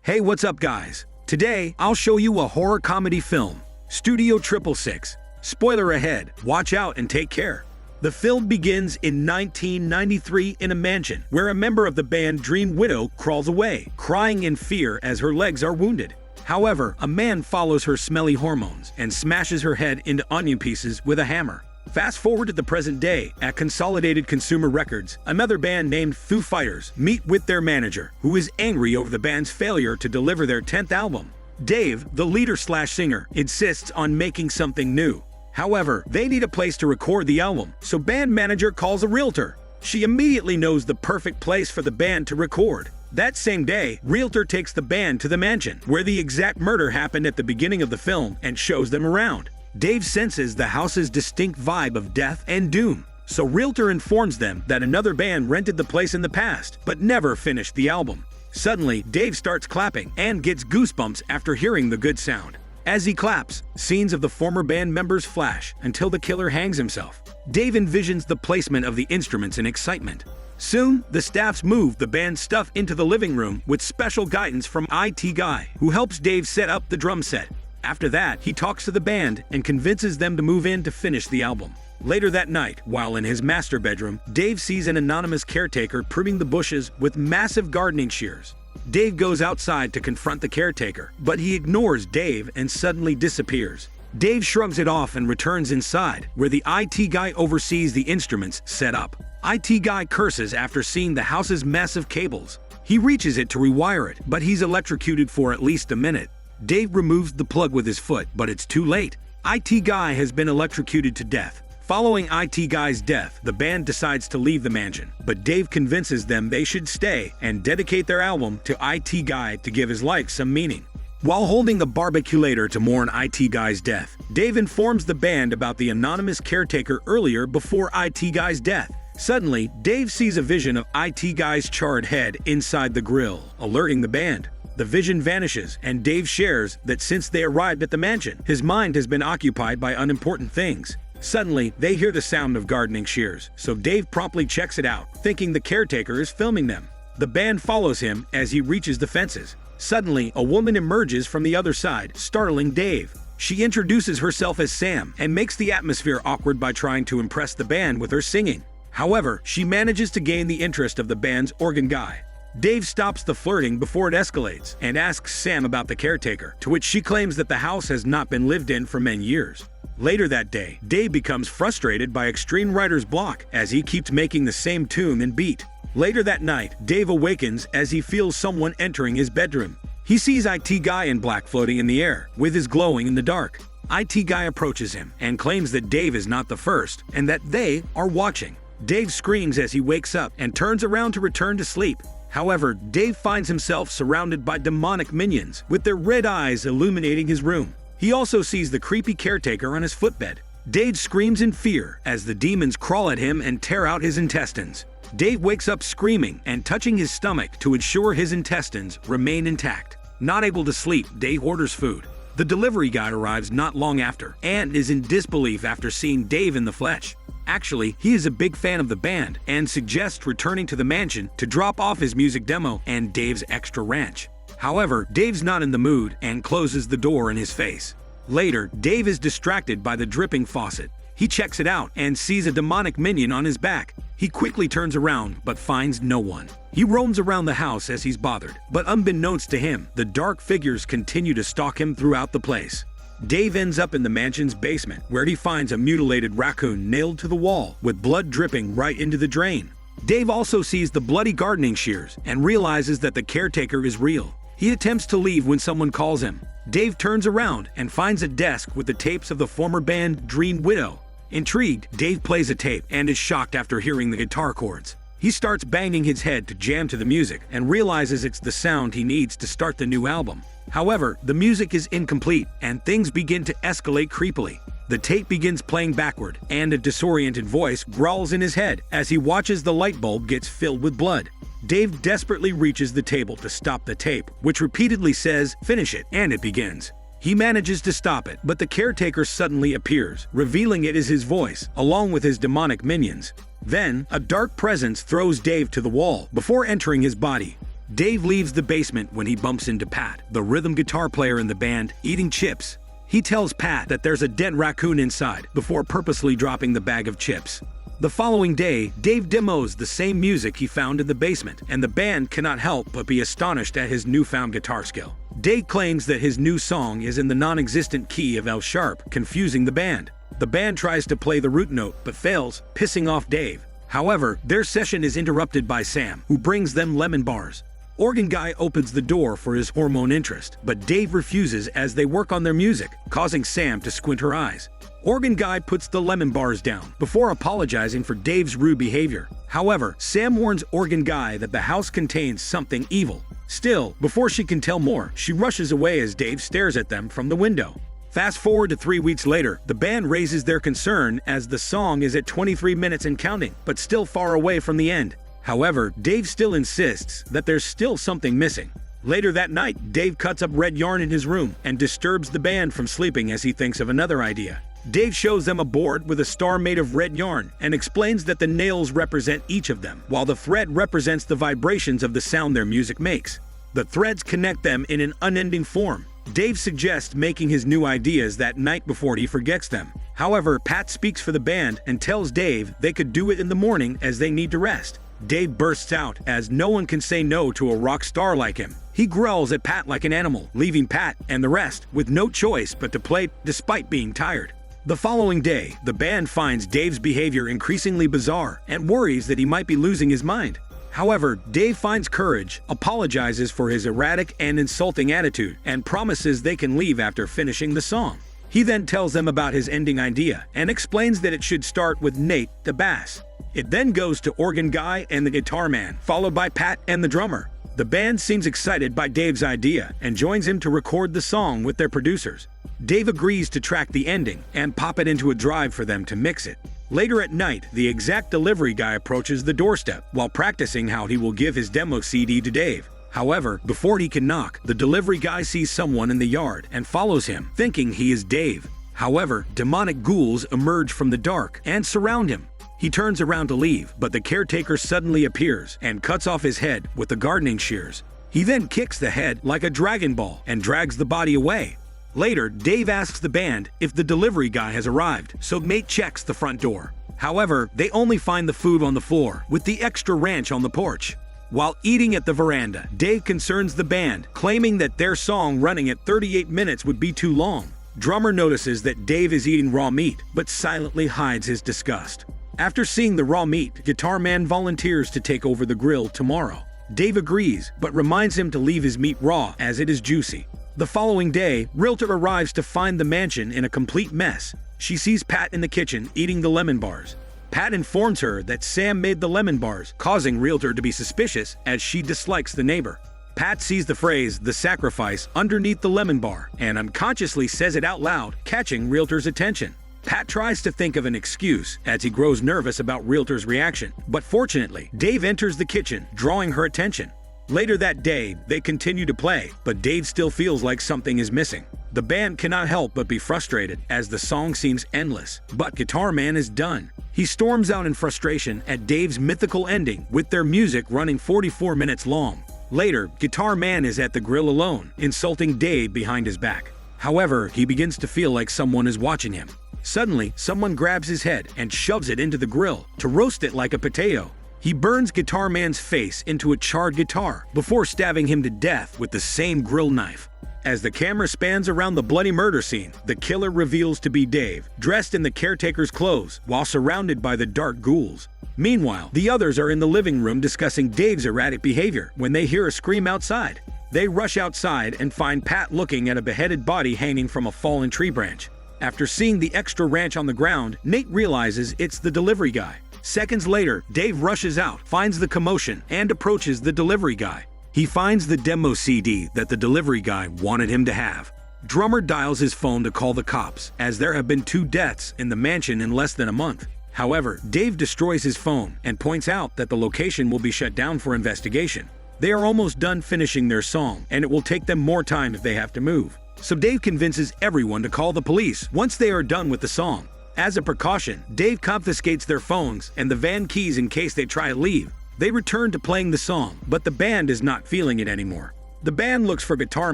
Hey, what's up guys? Today, I'll show you a horror comedy film, Studio 666. Spoiler ahead, watch out and take care. The film begins in 1993 in a mansion where a member of the band Dream Widow crawls away, crying in fear as her legs are wounded. However, a man follows her smelly hormones and smashes her head into onion pieces with a hammer. Fast forward to the present day, at Consolidated Consumer Records, another band named Foo Fighters meet with their manager, who is angry over the band's failure to deliver their 10th album. Dave, the leader/singer, insists on making something new. However, they need a place to record the album, so band manager calls a realtor. She immediately knows the perfect place for the band to record. That same day, realtor takes the band to the mansion, where the exact murder happened at the beginning of the film, and shows them around. Dave senses the house's distinct vibe of death and doom, so realtor informs them that another band rented the place in the past, but never finished the album. Suddenly, Dave starts clapping and gets goosebumps after hearing the good sound. As he claps, scenes of the former band members flash until the killer hangs himself. Dave envisions the placement of the instruments in excitement. Soon, the staffs move the band's stuff into the living room with special guidance from IT Guy, who helps Dave set up the drum set. After that, he talks to the band and convinces them to move in to finish the album. Later that night, while in his master bedroom, Dave sees an anonymous caretaker pruning the bushes with massive gardening shears. Dave goes outside to confront the caretaker, but he ignores Dave and suddenly disappears. Dave shrugs it off and returns inside, where the IT Guy oversees the instruments set up. IT Guy curses after seeing the house's massive cables. He reaches it to rewire it, but he's electrocuted for at least a minute. Dave removes the plug with his foot, but it's too late. IT Guy has been electrocuted to death. Following IT Guy's death, the band decides to leave the mansion, but Dave convinces them they should stay and dedicate their album to IT Guy to give his life some meaning. While holding a barbeculator to mourn IT Guy's death, Dave informs the band about the anonymous caretaker earlier before IT Guy's death. Suddenly, Dave sees a vision of IT Guy's charred head inside the grill, alerting the band. The vision vanishes, and Dave shares that since they arrived at the mansion, his mind has been occupied by unimportant things. Suddenly, they hear the sound of gardening shears, so Dave promptly checks it out, thinking the caretaker is filming them. The band follows him as he reaches the fences. Suddenly, a woman emerges from the other side, startling Dave. She introduces herself as Sam and makes the atmosphere awkward by trying to impress the band with her singing. However, she manages to gain the interest of the band's organ guy. Dave stops the flirting before it escalates and asks Sam about the caretaker, to which she claims that the house has not been lived in for many years. Later that day, Dave becomes frustrated by extreme writer's block as he keeps making the same tune and beat. Later that night, Dave awakens as he feels someone entering his bedroom. He sees IT Guy in black floating in the air, with his glowing in the dark. IT Guy approaches him and claims that Dave is not the first and that they are watching. Dave screams as he wakes up and turns around to return to sleep. However, Dave finds himself surrounded by demonic minions, with their red eyes illuminating his room. He also sees the creepy caretaker on his footbed. Dave screams in fear as the demons crawl at him and tear out his intestines. Dave wakes up screaming and touching his stomach to ensure his intestines remain intact. Not able to sleep, Dave orders food. The delivery guy arrives not long after and is in disbelief after seeing Dave in the flesh. Actually, he is a big fan of the band and suggests returning to the mansion to drop off his music demo and Dave's extra ranch. However, Dave's not in the mood and closes the door in his face. Later, Dave is distracted by the dripping faucet. He checks it out and sees a demonic minion on his back. He quickly turns around but finds no one. He roams around the house as he's bothered, but unbeknownst to him, the dark figures continue to stalk him throughout the place. Dave ends up in the mansion's basement, where he finds a mutilated raccoon nailed to the wall, with blood dripping right into the drain. Dave also sees the bloody gardening shears and realizes that the caretaker is real. He attempts to leave when someone calls him. Dave turns around and finds a desk with the tapes of the former band Dream Widow. Intrigued, Dave plays a tape and is shocked after hearing the guitar chords. He starts banging his head to jam to the music and realizes it's the sound he needs to start the new album. However, the music is incomplete and things begin to escalate creepily. The tape begins playing backward and a disoriented voice growls in his head as he watches the light bulb gets filled with blood. Dave desperately reaches the table to stop the tape, which repeatedly says, "Finish it," and it begins. He manages to stop it, but the caretaker suddenly appears, revealing it is his voice, along with his demonic minions. Then, a dark presence throws Dave to the wall before entering his body. Dave leaves the basement when he bumps into Pat, the rhythm guitar player in the band, eating chips. He tells Pat that there's a dead raccoon inside before purposely dropping the bag of chips. The following day, Dave demos the same music he found in the basement, and the band cannot help but be astonished at his newfound guitar skill. Dave claims that his new song is in the non-existent key of F sharp, confusing the band. The band tries to play the root note but fails, pissing off Dave. However, their session is interrupted by Sam, who brings them lemon bars. Organ Guy opens the door for his hormone interest, but Dave refuses as they work on their music, causing Sam to squint her eyes. Organ Guy puts the lemon bars down before apologizing for Dave's rude behavior. However, Sam warns Organ Guy that the house contains something evil. Still, before she can tell more, she rushes away as Dave stares at them from the window. Fast forward to 3 weeks later, the band raises their concern as the song is at 23 minutes and counting, but still far away from the end. However, Dave still insists that there's still something missing. Later that night, Dave cuts up red yarn in his room and disturbs the band from sleeping as he thinks of another idea. Dave shows them a board with a star made of red yarn and explains that the nails represent each of them, while the thread represents the vibrations of the sound their music makes. The threads connect them in an unending form. Dave suggests making his new ideas that night before he forgets them. However, Pat speaks for the band and tells Dave they could do it in the morning as they need to rest. Dave bursts out as no one can say no to a rock star like him. He growls at Pat like an animal, leaving Pat and the rest with no choice but to play despite being tired. The following day, the band finds Dave's behavior increasingly bizarre and worries that he might be losing his mind. However, Dave finds courage, apologizes for his erratic and insulting attitude, and promises they can leave after finishing the song. He then tells them about his ending idea and explains that it should start with Nate, the bass. It then goes to Organ Guy and the guitar man, followed by Pat and the drummer. The band seems excited by Dave's idea and joins him to record the song with their producers. Dave agrees to track the ending and pop it into a drive for them to mix it. Later at night, the exact delivery guy approaches the doorstep while practicing how he will give his demo CD to Dave. However, before he can knock, the delivery guy sees someone in the yard and follows him, thinking he is Dave. However, demonic ghouls emerge from the dark and surround him. He turns around to leave, but the caretaker suddenly appears and cuts off his head with the gardening shears. He then kicks the head like a Dragon Ball and drags the body away. Later, Dave asks the band if the delivery guy has arrived, so Nate checks the front door. However, they only find the food on the floor, with the extra ranch on the porch. While eating at the veranda, Dave concerns the band, claiming that their song running at 38 minutes would be too long. Drummer notices that Dave is eating raw meat, but silently hides his disgust. After seeing the raw meat, Guitar Man volunteers to take over the grill tomorrow. Dave agrees, but reminds him to leave his meat raw as it is juicy. The following day, Realtor arrives to find the mansion in a complete mess. She sees Pat in the kitchen eating the lemon bars. Pat informs her that Sam made the lemon bars, causing Realtor to be suspicious as she dislikes the neighbor. Pat sees the phrase, "the sacrifice," underneath the lemon bar and unconsciously says it out loud, catching Realtor's attention. Pat tries to think of an excuse as he grows nervous about Realtor's reaction, but fortunately, Dave enters the kitchen, drawing her attention. Later that day, they continue to play, but Dave still feels like something is missing. The band cannot help but be frustrated as the song seems endless, but Guitar Man is done. He storms out in frustration at Dave's mythical ending, with their music running 44 minutes long. Later, Guitar Man is at the grill alone, insulting Dave behind his back. However, he begins to feel like someone is watching him. Suddenly, someone grabs his head and shoves it into the grill to roast it like a potato. He burns Guitar Man's face into a charred guitar before stabbing him to death with the same grill knife. As the camera spans around the bloody murder scene, the killer reveals to be Dave, dressed in the caretaker's clothes while surrounded by the dark ghouls. Meanwhile, the others are in the living room discussing Dave's erratic behavior when they hear a scream outside. They rush outside and find Pat looking at a beheaded body hanging from a fallen tree branch. After seeing the extra ranch on the ground, Nate realizes it's the delivery guy. Seconds later, Dave rushes out, finds the commotion, and approaches the delivery guy. He finds the demo CD that the delivery guy wanted him to have. Drummer dials his phone to call the cops, as there have been 2 deaths in the mansion in less than a month. However, Dave destroys his phone and points out that the location will be shut down for investigation. They are almost done finishing their song, and it will take them more time if they have to move. So Dave convinces everyone to call the police once they are done with the song. As a precaution, Dave confiscates their phones and the van keys in case they try to leave. They return to playing the song, but the band is not feeling it anymore. The band looks for Guitar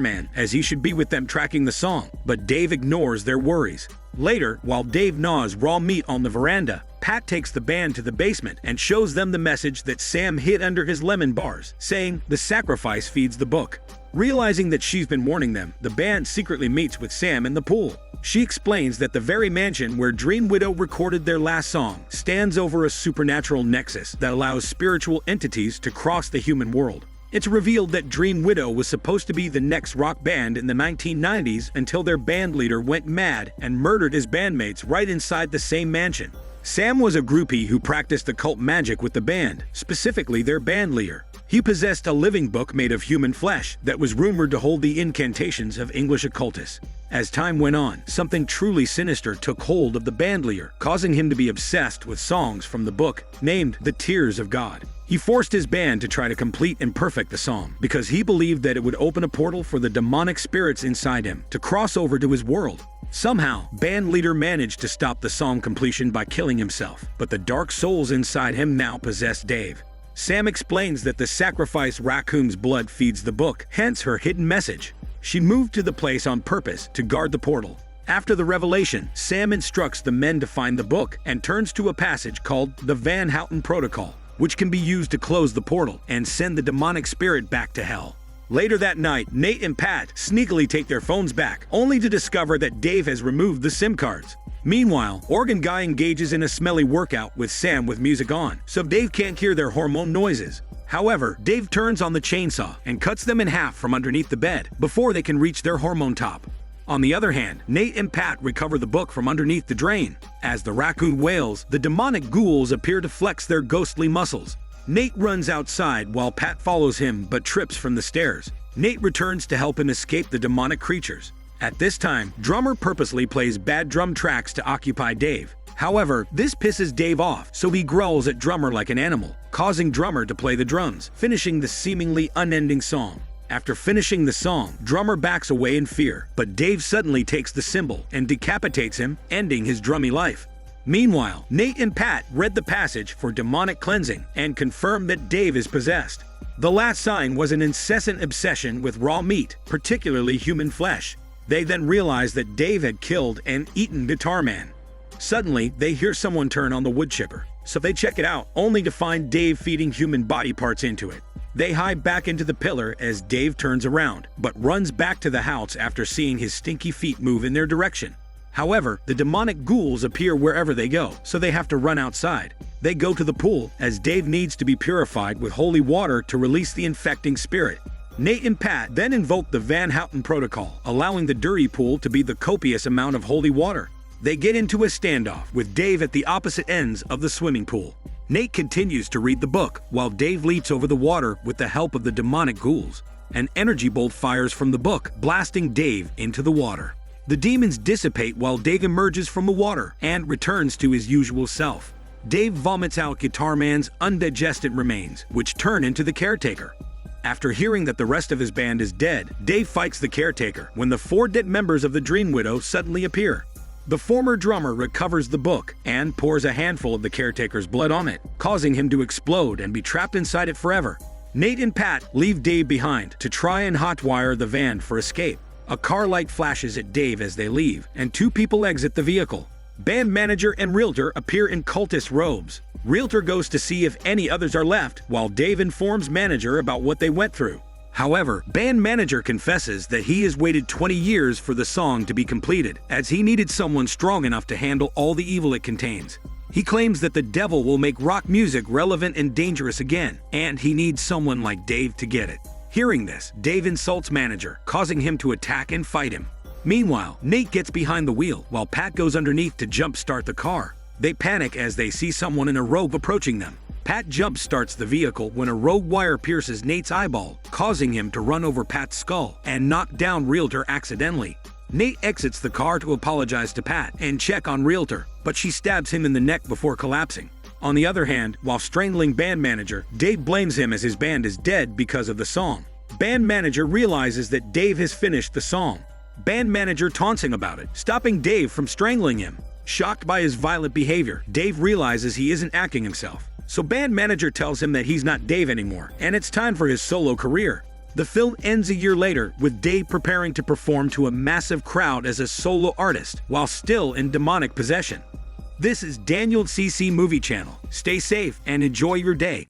Man, as he should be with them tracking the song, but Dave ignores their worries. Later, while Dave gnaws raw meat on the veranda, Pat takes the band to the basement and shows them the message that Sam hid under his lemon bars, saying, "The sacrifice feeds the book." Realizing that she's been warning them, the band secretly meets with Sam in the pool. She explains that the very mansion where Dream Widow recorded their last song stands over a supernatural nexus that allows spiritual entities to cross the human world. It's revealed that Dream Widow was supposed to be the next rock band in the 1990s until their band leader went mad and murdered his bandmates right inside the same mansion. Sam was a groupie who practiced occult magic with the band, specifically their band leader. He possessed a living book made of human flesh that was rumored to hold the incantations of English occultists. As time went on, something truly sinister took hold of the band leader, causing him to be obsessed with songs from the book, named The Tears of God. He forced his band to try to complete and perfect the song, because he believed that it would open a portal for the demonic spirits inside him to cross over to his world. Somehow, band leader managed to stop the song completion by killing himself, but the dark souls inside him now possess Dave. Sam explains that the sacrificed raccoon's blood feeds the book, hence her hidden message. She moved to the place on purpose to guard the portal. After the revelation, Sam instructs the men to find the book and turns to a passage called the Van Houten Protocol, which can be used to close the portal and send the demonic spirit back to hell. Later that night, Nate and Pat sneakily take their phones back, only to discover that Dave has removed the SIM cards. Meanwhile, Organ Guy engages in a smelly workout with Sam with music on, so Dave can't hear their hormone noises. However, Dave turns on the chainsaw and cuts them in half from underneath the bed before they can reach their hormone top. On the other hand, Nate and Pat recover the book from underneath the drain. As the raccoon wails, the demonic ghouls appear to flex their ghostly muscles. Nate runs outside while Pat follows him but trips from the stairs. Nate returns to help him escape the demonic creatures. At this time, Drummer purposely plays bad drum tracks to occupy Dave. However, this pisses Dave off, so he growls at Drummer like an animal, causing Drummer to play the drums, finishing the seemingly unending song. After finishing the song, Drummer backs away in fear, but Dave suddenly takes the cymbal and decapitates him, ending his drummy life. Meanwhile, Nate and Pat read the passage for demonic cleansing and confirm that Dave is possessed. The last sign was an incessant obsession with raw meat, particularly human flesh. They then realized that Dave had killed and eaten Guitar Man. Suddenly, they hear someone turn on the wood chipper, so they check it out, only to find Dave feeding human body parts into it. They hide back into the pillar as Dave turns around, but runs back to the house after seeing his stinky feet move in their direction. However, the demonic ghouls appear wherever they go, so they have to run outside. They go to the pool, as Dave needs to be purified with holy water to release the infecting spirit. Nate and Pat then invoke the Van Houten Protocol, allowing the dirty pool to be the copious amount of holy water. They get into a standoff, with Dave at the opposite ends of the swimming pool. Nate continues to read the book, while Dave leaps over the water with the help of the demonic ghouls. An energy bolt fires from the book, blasting Dave into the water. The demons dissipate while Dave emerges from the water and returns to his usual self. Dave vomits out Guitar Man's undigested remains, which turn into the caretaker. After hearing that the rest of his band is dead, Dave fights the caretaker when the 4 dead members of the Dream Widow suddenly appear. The former drummer recovers the book and pours a handful of the caretaker's blood on it, causing him to explode and be trapped inside it forever. Nate and Pat leave Dave behind to try and hotwire the van for escape. A car light flashes at Dave as they leave, and 2 people exit the vehicle. Band manager and realtor appear in cultist robes. Realtor goes to see if any others are left, while Dave informs manager about what they went through. However, band manager confesses that he has waited 20 years for the song to be completed, as he needed someone strong enough to handle all the evil it contains. He claims that the devil will make rock music relevant and dangerous again, and he needs someone like Dave to get it. Hearing this, Dave insults manager, causing him to attack and fight him. Meanwhile, Nate gets behind the wheel, while Pat goes underneath to jump-start the car. They panic as they see someone in a robe approaching them. Pat jump-starts the vehicle when a rogue wire pierces Nate's eyeball, causing him to run over Pat's skull and knock down Realtor accidentally. Nate exits the car to apologize to Pat and check on Realtor, but she stabs him in the neck before collapsing. On the other hand, while strangling band manager, Dave blames him as his band is dead because of the song. Band manager realizes that Dave has finished the song. Band manager taunts him about it, stopping Dave from strangling him. Shocked by his violent behavior, Dave realizes he isn't acting himself. So band manager tells him that he's not Dave anymore, and it's time for his solo career. The film ends a year later with Dave preparing to perform to a massive crowd as a solo artist while still in demonic possession. This is Daniel CC Movie Channel. Stay safe and enjoy your day.